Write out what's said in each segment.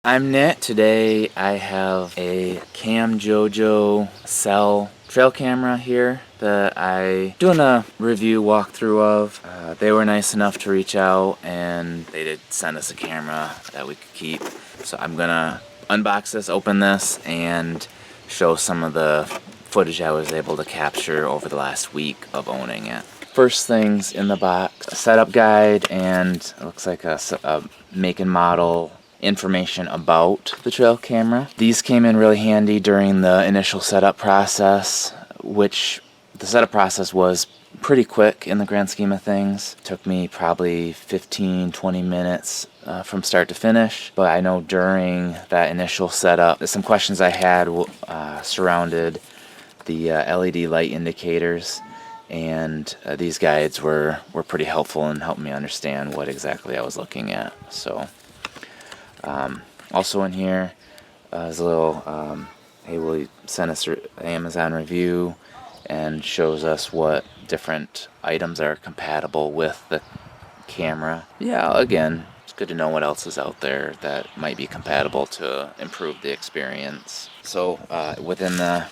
I'm Nit. Today I have a Camojojo trail camera here that I doing a review walkthrough of. They were nice enough to reach out and they did send us a camera that we could keep. So I'm gonna unbox this, open this, and show some of the footage I was able to capture over the last week of owning it. First things in the box, a setup guide, and it looks like a make and model information about the trail camera. These came in really handy during the initial setup process, which the setup process was pretty quick in the grand scheme of things. It took me probably 15-20 minutes from start to finish, but I know during that initial setup, some questions I had surrounded the LED light indicators, and these guides were pretty helpful in helping me understand what exactly I was looking at. So also in here is a little hey, will you send us an Amazon review, and shows us what different items are compatible with the camera. Yeah, again, it's good to know what else is out there that might be compatible to improve the experience. So within the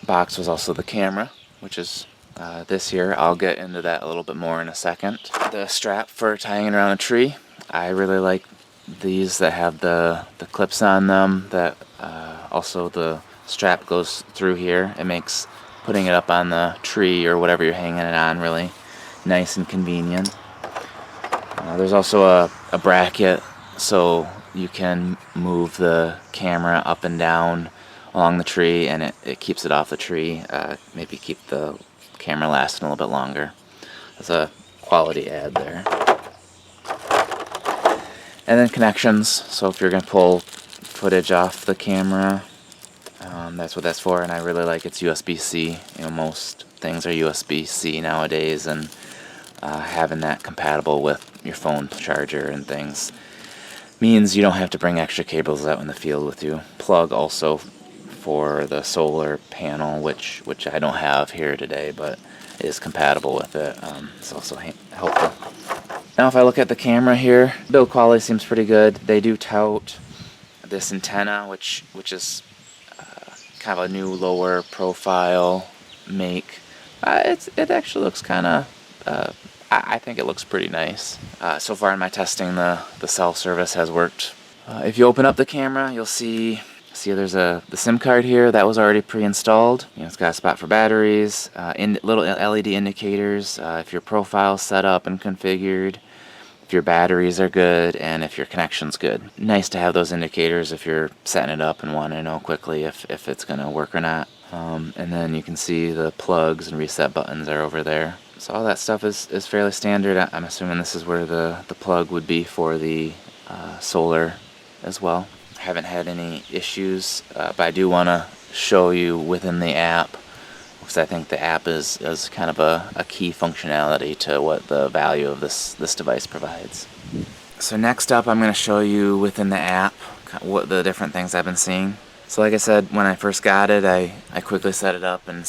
box was also the camera, which is this here. I'll get into that a little bit more in a second. The strap for tying it around a tree. I really like these that have the clips on them, that also the strap goes through here. It makes putting it up on the tree or whatever you're hanging it on really nice and convenient. There's also a bracket, so you can move the camera up and down along the tree, and it keeps it off the tree, maybe keep the camera lasting a little bit longer. That's a quality add there. And then connections, so if you're going to pull footage off the camera, that's what that's for, and I really like its USB-C. You know, most things are USB-C nowadays, and having that compatible with your phone charger and things means you don't have to bring extra cables out in the field with you. Plug also for the solar panel, which I don't have here today, but is compatible with it. It's also helpful. Now if I look at the camera here, build quality seems pretty good. They do tout this antenna, which is kind of a new lower profile make. It actually looks kind of, I think it looks pretty nice. So far in my testing, the self-service has worked. If you open up the camera, you'll see there's the SIM card here that was already pre-installed. You know, it's got a spot for batteries, little LED indicators, if your profile's set up and configured, if your batteries are good, and if your connection's good. Nice to have those indicators if you're setting it up and want to know quickly if it's going to work or not. And then you can see the plugs and reset buttons are over there. So all that stuff is fairly standard. I'm assuming this is where the plug would be for the solar as well. Haven't had any issues, but I do want to show you within the app, because I think the app is kind of a key functionality to what the value of this device provides. So next up, I'm going to show you within the app what the different things I've been seeing. So like I said, when I first got it, I quickly set it up in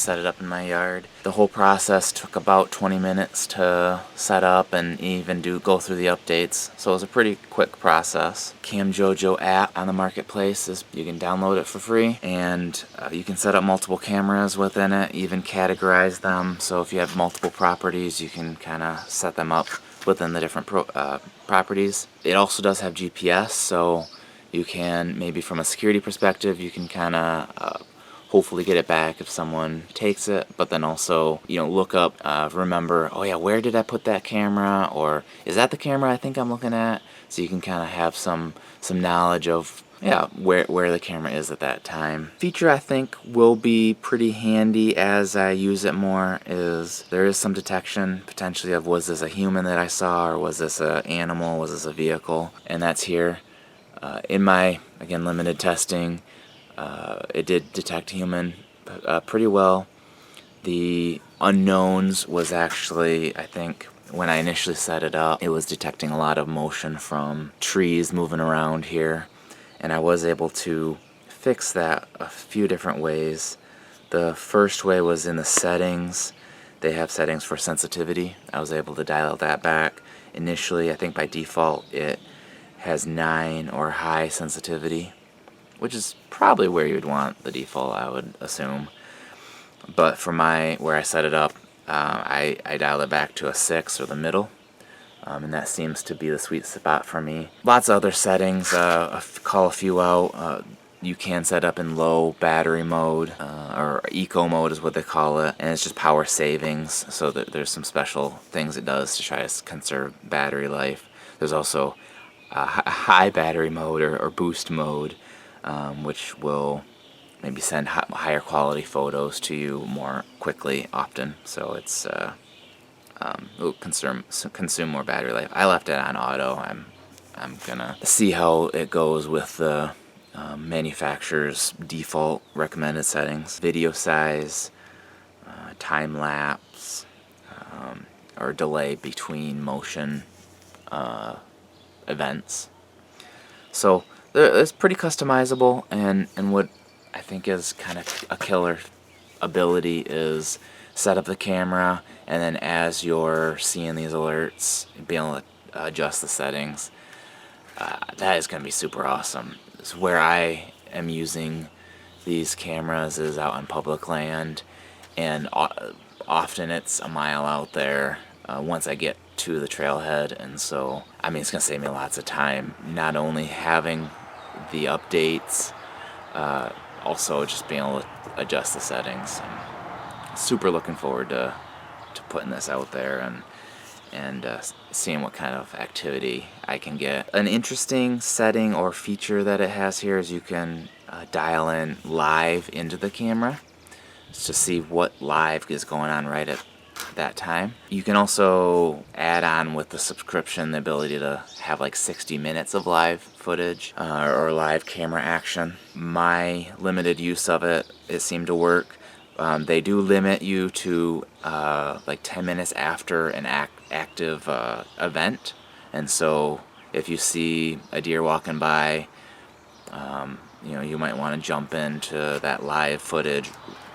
my yard. The whole process took about 20 minutes to set up and even go through the updates. So it was a pretty quick process. Camojojo App on the marketplace, you can download it for free, and you can set up multiple cameras within it, even categorize them. So if you have multiple properties, you can kind of set them up within the different properties. It also does have GPS, so you can, maybe from a security perspective, you can kind of hopefully get it back if someone takes it, but then also, you know, look up, remember, oh yeah, where did I put that camera, or is that the camera I think I'm looking at? So you can kind of have some knowledge of, yeah, where the camera is at that time. Feature I think will be pretty handy as I use it more is there is some detection potentially of, was this a human that I saw, or was this an animal, was this a vehicle, and that's here. In my, again, limited testing, it did detect human pretty well. The unknowns was actually, I think, when I initially set it up, it was detecting a lot of motion from trees moving around here, and I was able to fix that a few different ways. The first way was in the settings. They have settings for sensitivity. I was able to dial that back. Initially, I think by default, it has 9 or high sensitivity, which is probably where you'd want the default, I would assume. But for where I set it up, I dial it back to a 6 or the middle, and that seems to be the sweet spot for me. Lots of other settings, call a few out. You can set up in low battery mode, or eco mode is what they call it, and it's just power savings, so that there's some special things it does to try to conserve battery life. There's also high battery mode or boost mode, which will maybe send higher quality photos to you more quickly often, so it's it'll consume more battery life. I left it on auto. I'm gonna see how it goes with the manufacturer's default recommended settings. Video size, time lapse, or delay between motion events. So it's pretty customizable, and what I think is kind of a killer ability is set up the camera, and then as you're seeing these alerts, be able to adjust the settings. That is going to be super awesome. So where I am using these cameras is out on public land, and often it's a mile out there once I get to the trailhead, and so I mean it's going to save me lots of time, not only having the updates, also just being able to adjust the settings. I'm super looking forward to putting this out there and seeing what kind of activity I can get. An interesting setting or feature that it has here is you can dial in live into the camera to see what live is going on right at that time. You can also add on with the subscription the ability to have like 60 minutes of live footage or live camera action. My limited use of it seemed to work. They do limit you to like 10 minutes after an active event, and so if you see a deer walking by, you might want to jump into that live footage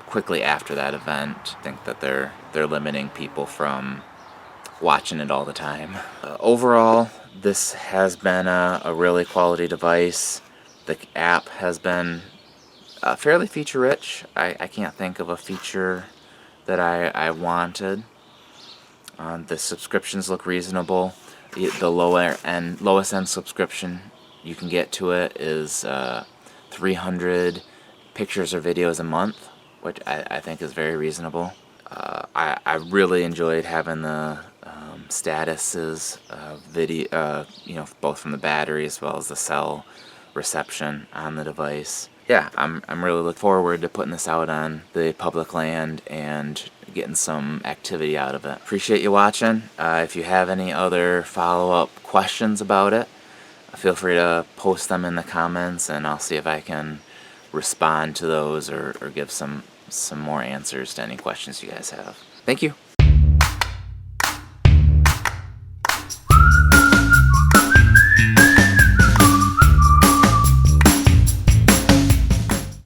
quickly after that event. I think that they're limiting people from watching it all the time. Overall, this has been a really quality device. The app has been fairly feature-rich. I can't think of a feature that I wanted. The subscriptions look reasonable. The lowest end subscription you can get to it is 300 pictures or videos a month, which I think is very reasonable. I really enjoyed having the statuses, video, both from the battery as well as the cell reception on the device. Yeah, I'm really looking forward to putting this out on the public land and getting some activity out of it. Appreciate you watching. If you have any other follow-up questions about it, feel free to post them in the comments, and I'll see if I can respond to those or give some more answers to any questions you guys have. Thank you.